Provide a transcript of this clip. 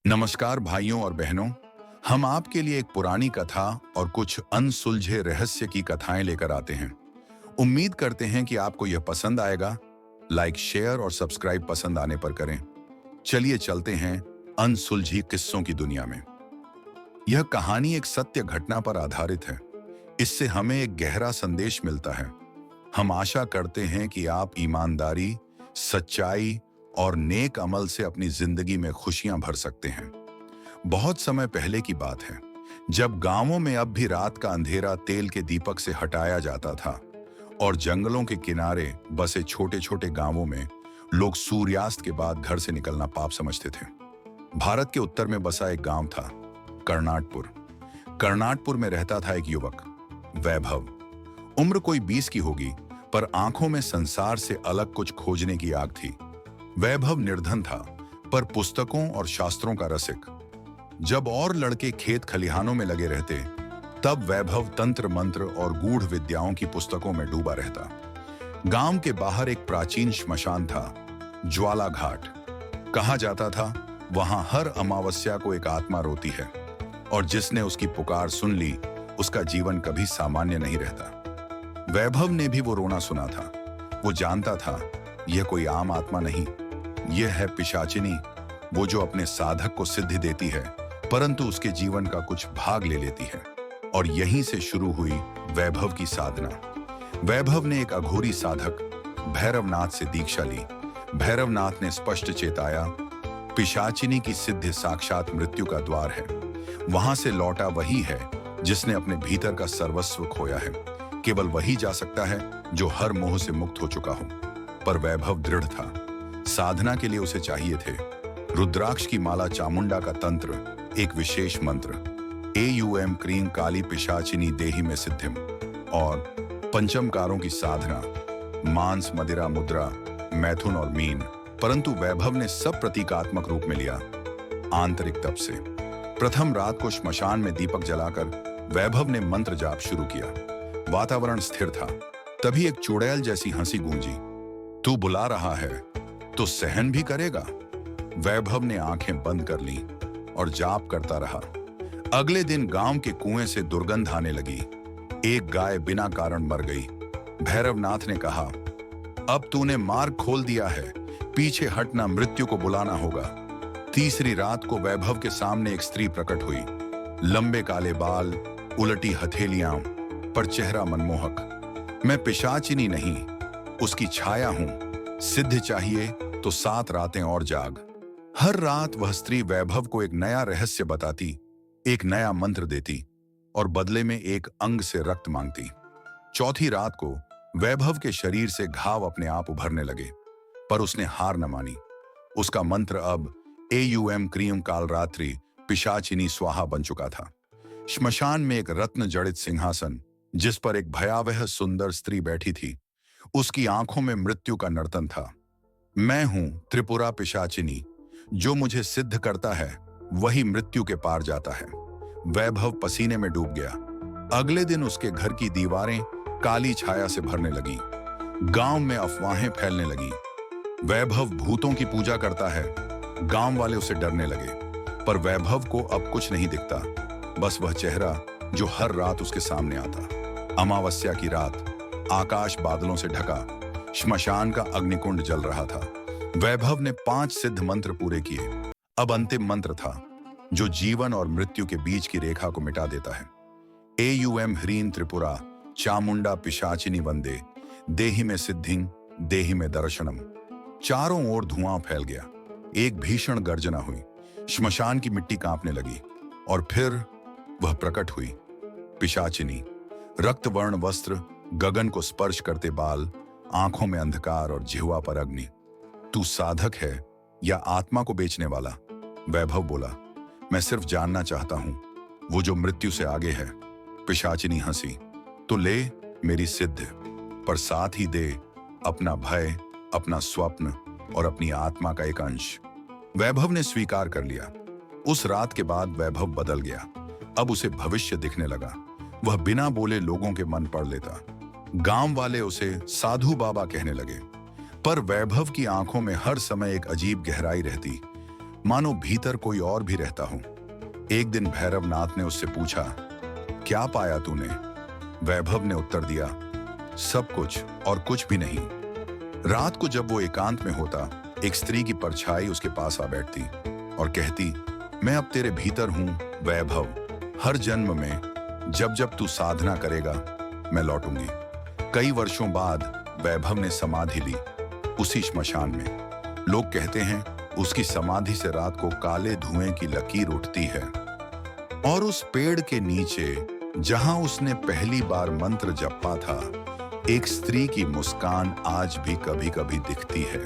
नमस्कार भाइयों और बहनों। हम आपके लिए एक पुरानी कथा और कुछ अनसुलझे रहस्य की कथाएं लेकर आते हैं। उम्मीद करते हैं कि आपको यह पसंद आएगा। लाइक, शेयर और सब्सक्राइब पसंद आने पर करें। चलिए चलते हैं अनसुलझी किस्सों की दुनिया में। यह कहानी एक सत्य घटना पर आधारित है। इससे हमें एक गहरा संदेश मिलता है। हम आशा करते हैं कि आप ईमानदारी, सच्चाई और नेक अमल से अपनी जिंदगी में खुशियां भर सकते हैं। बहुत समय पहले की बात है, जब गांवों में अब भी रात का अंधेरा तेल के दीपक से हटाया जाता था और जंगलों के किनारे बसे छोटे छोटे गांवों में लोग सूर्यास्त के बाद घर से निकलना पाप समझते थे। भारत के उत्तर में बसा एक गांव था, कर्नाटपुर। कर्नाटपुर में रहता था एक युवक, वैभव। उम्र कोई 20 की होगी, पर आंखों में संसार से अलग कुछ खोजने की आग थी। वैभव निर्धन था, पर पुस्तकों और शास्त्रों का रसिक। जब और लड़के खेत खलिहानों में लगे रहते, तब वैभव तंत्र मंत्र और गूढ़ विद्याओं की पुस्तकों में डूबा रहता। गांव के बाहर एक प्राचीन श्मशान था, ज्वाला घाट। कहा जाता था, वहां हर अमावस्या को एक आत्मा रोती है और जिसने उसकी पुकार सुन ली, उसका जीवन कभी सामान्य नहीं रहता। वैभव ने भी वो रोना सुना था। वो जानता था, यह कोई आम आत्मा नहीं, यह है पिशाचिनी, वो जो अपने साधक को सिद्धि देती है, परंतु उसके जीवन का कुछ भाग ले लेती है। और यहीं से शुरू हुई वैभव की साधना। वैभव ने एक अघोरी साधक भैरवनाथ से दीक्षा ली। भैरवनाथ ने स्पष्ट चेताया, पिशाचिनी की सिद्धि साक्षात मृत्यु का द्वार है। वहां से लौटा वही है जिसने अपने भीतर का सर्वस्व खोया है। केवल वही जा सकता है जो हर मोह से मुक्त हो चुका हो। पर वैभव दृढ़ था। साधना के लिए उसे चाहिए थे रुद्राक्ष की माला, चामुंडा का तंत्र, एक विशेष मंत्र एयूएम क्रीं काली पिशाचिनी देहि में सिद्धिम, और पंचमकारों की साधना, मांस, मदिरा, मुद्रा, मैथुन और मीन। परंतु वैभव ने सब प्रतीकात्मक रूप में लिया, आंतरिक तप से। प्रथम रात को श्मशान में दीपक जलाकर वैभव ने मंत्र जाप शुरू किया। वातावरण स्थिर था। तभी एक चुड़ैल जैसी हंसी गूंजी। तू बुला रहा है तो सहन भी करेगा। वैभव ने आंखें बंद कर लीं और जाप करता रहा। अगले दिन गांव के कुएं से दुर्गंध आने लगी। एक गाय बिना कारण मर गई। भैरवनाथ ने कहा, अब तूने मार्ग खोल दिया है, पीछे हटना, मृत्यु को बुलाना होगा। तीसरी रात को वैभव के सामने एक स्त्री प्रकट हुई। लंबे काले बाल, उलटी हथेलियां, पर चेहरा मनमोहक। मैं पिशाचिनी नहीं, उसकी छाया हूं। सिद्ध चाहिए तो 7 रातें और जाग। हर रात वह स्त्री वैभव को एक नया रहस्य बताती, एक नया मंत्र देती और बदले में एक अंग से रक्त मांगती। चौथी रात को वैभव के शरीर से घाव अपने आप उभरने लगे, पर उसने हार न मानी। उसका मंत्र अब एयूएम क्रीं कालरात्रि पिशाचिनी स्वाहा बन चुका था। श्मशान में एक रत्न जड़ित सिंहासन, जिस पर एक भयावह सुंदर स्त्री बैठी थी, उसकी आंखों में मृत्यु का नर्तन था। मैं हूं त्रिपुरा पिशाचिनी, जो मुझे सिद्ध करता है वही मृत्यु के पार जाता है। वैभव पसीने में डूब गया। अगले दिन उसके घर की दीवारें काली छाया से भरने लगी। गांव में अफवाहें फैलने लगी। वैभव भूतों की पूजा करता है। गांव वाले उसे डरने लगे। पर वैभव को अब कुछ नहीं दिखता, बस वह चेहरा जो हर रात उसके सामने आता। अमावस्या की रात, आकाश बादलों से ढका, श्मशान का अग्निकुंड जल रहा था। वैभव ने 5 सिद्ध मंत्र पूरे किए। अब अंतिम मंत्र था, जो जीवन और मृत्यु के बीच की रेखा को मिटा देता है। एयूएम ह्रीं त्रिपुरा चामुंडा पिशाचिनी वंदे, देहि में सिद्धिं, देहि में दर्शनम। चारों ओर धुआं फैल गया। एक भीषण गर्जना हुई। श्मशान की मिट्टी कांपने लगी और फिर वह प्रकट हुई। पिशाचिनी, रक्तवर्ण वस्त्र, गगन को स्पर्श करते बाल, आंखों में अंधकार और जिह्वा पर अग्नि। तू साधक है या आत्मा को बेचने वाला? वैभव बोला, मैं सिर्फ जानना चाहता हूं, वो जो मृत्यु से आगे है। पिशाचिनी हंसी, तो ले मेरी सिद्ध, पर साथ ही दे अपना भय, अपना स्वप्न और अपनी आत्मा का एक अंश। वैभव ने स्वीकार कर लिया। उस रात के बाद वैभव बदल गया। अब उसे भविष्य दिखने लगा। वह बिना बोले लोगों के मन पढ़ लेता। गांव वाले उसे साधु बाबा कहने लगे। पर वैभव की आंखों में हर समय एक अजीब गहराई रहती। मानो भीतर कोई और भी रहता हो। एक दिन भैरवनाथ ने उससे पूछा, क्या पाया तूने? वैभव ने उत्तर दिया, सब कुछ और कुछ भी नहीं। रात को जब वो एकांत में होता, एक स्त्री की परछाई उसके पास आ बैठती और कहती, मैं अब तेरे भीतर हूं वैभव। हर जन्म में जब जब तू साधना करेगा मैं लौटूंगी। कई वर्षों बाद वैभव ने समाधि ली उसी श्मशान में। लोग कहते हैं उसकी समाधि से रात को काले धुएं की लकीर उठती है और उस पेड़ के नीचे जहां उसने पहली बार मंत्र जपा था, एक स्त्री की मुस्कान आज भी कभी कभी दिखती है।